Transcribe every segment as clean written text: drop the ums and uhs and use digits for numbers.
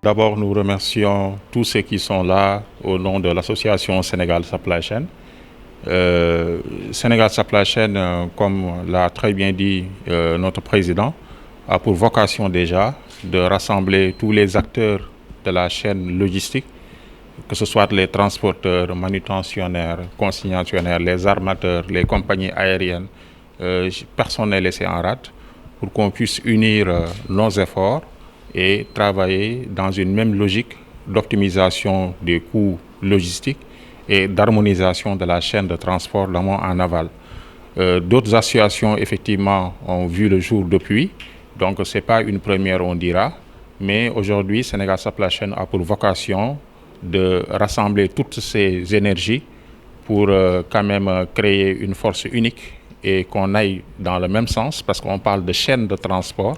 D'abord, nous remercions tous ceux qui sont là au nom de l'association Sénégal Supply Chain. Sénégal Supply Chain, comme l'a très bien dit notre président, a pour vocation déjà de rassembler tous les acteurs de la chaîne logistique, que ce soit les transporteurs, manutentionnaires, consignataires, les armateurs, les compagnies aériennes, personne n'est laissé en rade, pour qu'on puisse unir nos efforts et travailler dans une même logique d'optimisation des coûts logistiques et d'harmonisation de la chaîne de transport d'amont en aval. D'autres associations, effectivement, ont vu le jour depuis, donc ce n'est pas une première, on dira, mais aujourd'hui, Sénégal Supply Chain a pour vocation de rassembler toutes ces énergies pour quand même créer une force unique et qu'on aille dans le même sens, parce qu'on parle de chaîne de transport.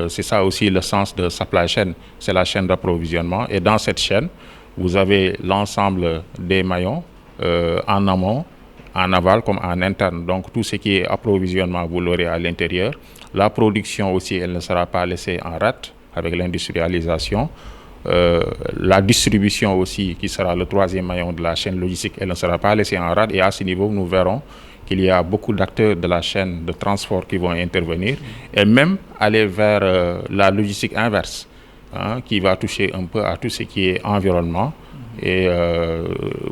C'est ça aussi le sens de supply chain, c'est la chaîne d'approvisionnement. Et dans cette chaîne, vous avez l'ensemble des maillons en amont, en aval comme en interne. Donc tout ce qui est approvisionnement, vous l'aurez à l'intérieur. La production aussi, elle ne sera pas laissée en rate avec l'industrialisation. La distribution aussi, qui sera le troisième maillon de la chaîne logistique, elle ne sera pas laissée en rade. Et à ce niveau, nous verrons qu'il y a beaucoup d'acteurs de la chaîne de transport qui vont intervenir et même aller vers la logistique inverse, qui va toucher un peu à tout ce qui est environnement et,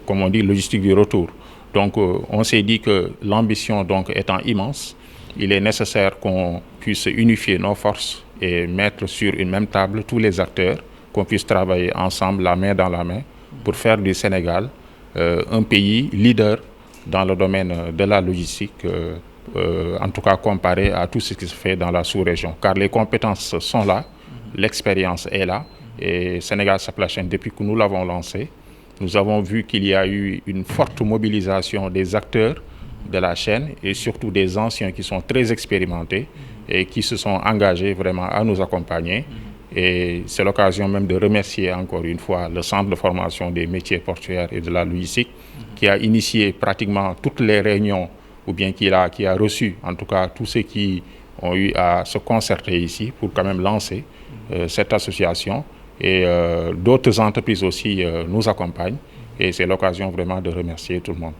comme on dit, logistique du retour. Donc, on s'est dit que l'ambition donc étant immense, il est nécessaire qu'on puisse unifier nos forces et mettre sur une même table tous les acteurs, qu'on puisse travailler ensemble, la main dans la main, pour faire du Sénégal un pays leader dans le domaine de la logistique, en tout cas comparé à tout ce qui se fait dans la sous-région. Car les compétences sont là, l'expérience est là, et Sénégal Supply Chain, depuis que nous l'avons lancé, nous avons vu qu'il y a eu une forte mobilisation des acteurs de la chaîne et surtout des anciens qui sont très expérimentés et qui se sont engagés vraiment à nous accompagner. Et c'est l'occasion même de remercier encore une fois le Centre de formation des métiers portuaires et de la logistique qui a initié pratiquement toutes les réunions ou bien qui a reçu en tout cas tous ceux qui ont eu à se concerter ici pour quand même lancer cette association. Et d'autres entreprises aussi nous accompagnent et c'est l'occasion vraiment de remercier tout le monde.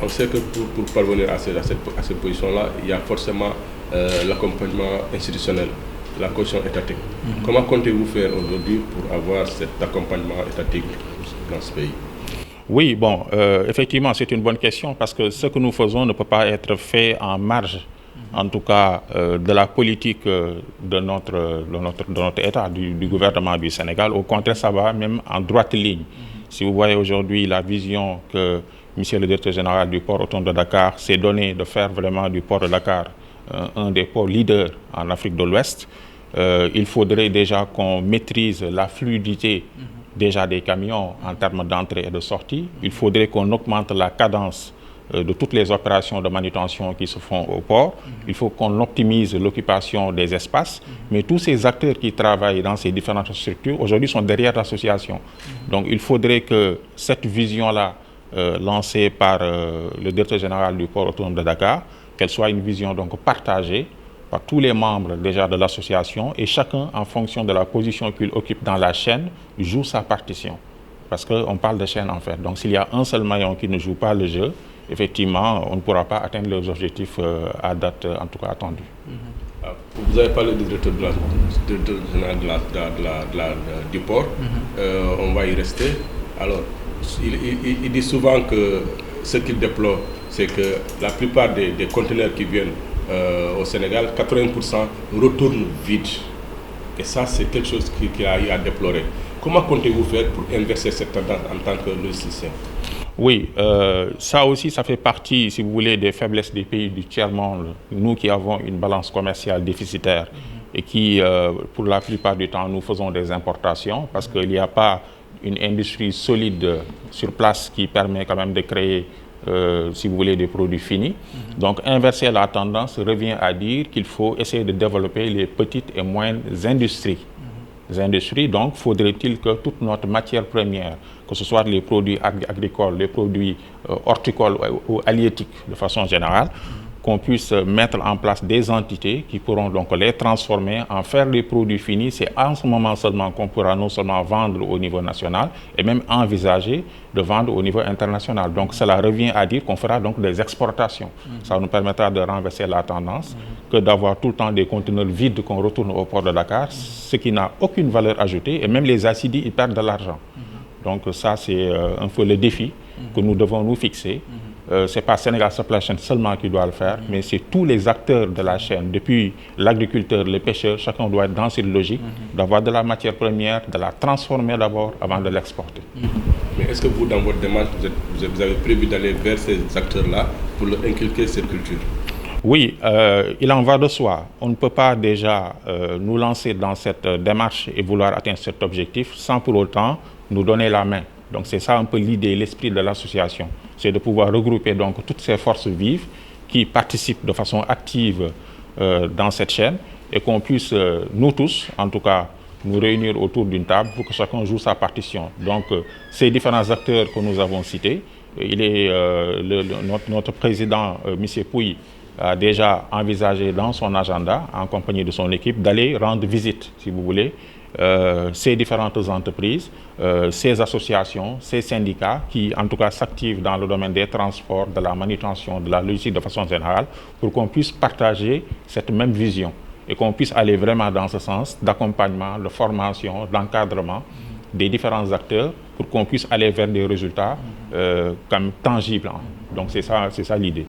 On sait que pour parvenir à cette position-là, il y a forcément l'accompagnement institutionnel, la caution étatique. Comment comptez-vous faire aujourd'hui pour avoir cet accompagnement étatique dans ce pays? Oui, bon, effectivement, c'est une bonne question parce que ce que nous faisons ne peut pas être fait en marge, en tout cas, de la politique de notre État, du gouvernement du Sénégal. Au contraire, ça va même en droite ligne. Si vous voyez aujourd'hui la vision que M. le directeur général du port autonome de Dakar s'est donné de faire vraiment du port de Dakar un des ports leaders en Afrique de l'Ouest, il faudrait déjà qu'on maîtrise la fluidité déjà des camions en termes d'entrée et de sortie. Il faudrait qu'on augmente la cadence de toutes les opérations de manutention qui se font au port. Il faut qu'on optimise l'occupation des espaces. Mais tous ces acteurs qui travaillent dans ces différentes structures, aujourd'hui, sont derrière l'association. Donc il faudrait que cette vision-là, lancée par le directeur général du port autonome de Dakar, qu'elle soit une vision donc partagée par tous les membres déjà de l'association et chacun, en fonction de la position qu'il occupe dans la chaîne, joue sa partition. Parce qu'on parle de chaîne en fait. Donc s'il y a un seul maillon qui ne joue pas le jeu, effectivement, on ne pourra pas atteindre les objectifs à date en tout cas attendue. Vous avez parlé du directeur général du port. On va y rester. Alors, il dit souvent que ce qu'il déplore, c'est que la plupart des conteneurs qui viennent au Sénégal, 80% retournent vides. Et ça, c'est quelque chose qu'il a eu à déplorer. Comment comptez-vous faire pour inverser cette tendance en tant que logisticien? Oui, ça aussi, ça fait partie, si vous voulez, des faiblesses des pays du tiers-monde. Nous qui avons une balance commerciale déficitaire et qui, pour la plupart du temps, nous faisons des importations parce qu'il n'y a pas une industrie solide sur place qui permet quand même de créer, si vous voulez, des produits finis. Donc, inverser la tendance revient à dire qu'il faut essayer de développer les petites et moyennes industries. Donc, faudrait-il que toute notre matière première, que ce soit les produits agricoles, les produits horticoles ou halieutiques de façon générale, qu'on puisse mettre en place des entités qui pourront donc les transformer en faire des produits finis. C'est en ce moment seulement qu'on pourra non seulement vendre au niveau national et même envisager de vendre au niveau international. Donc cela revient à dire qu'on fera donc des exportations. Ça nous permettra de renverser la tendance que d'avoir tout le temps des conteneurs vides qu'on retourne au port de Dakar, ce qui n'a aucune valeur ajoutée, et même les acidies, ils perdent de l'argent. Donc ça, c'est un peu le défi que nous devons nous fixer. Ce n'est pas Sénégal Supply Chain seulement qui doit le faire, mais c'est tous les acteurs de la chaîne, depuis l'agriculteur, le pêcheur, chacun doit être dans cette logique d'avoir de la matière première, de la transformer d'abord avant de l'exporter. Mais est-ce que vous, dans votre démarche, vous avez prévu d'aller vers ces acteurs-là pour leur inculquer cette culture? Oui, il en va de soi. On ne peut pas déjà nous lancer dans cette démarche et vouloir atteindre cet objectif sans pour autant nous donner la main. Donc c'est ça un peu l'idée, l'esprit de l'association. C'est de pouvoir regrouper donc toutes ces forces vives qui participent de façon active dans cette chaîne et qu'on puisse, nous tous, en tout cas, nous réunir autour d'une table pour que chacun joue sa partition. Donc ces différents acteurs que nous avons cités, il est notre président, M. Pouy, a déjà envisagé dans son agenda, en compagnie de son équipe, d'aller rendre visite, si vous voulez, ces différentes entreprises, ces associations, ces syndicats qui, en tout cas, s'activent dans le domaine des transports, de la manutention, de la logistique de façon générale, pour qu'on puisse partager cette même vision et qu'on puisse aller vraiment dans ce sens d'accompagnement, de formation, d'encadrement des différents acteurs pour qu'on puisse aller vers des résultats comme tangibles. Donc c'est ça l'idée.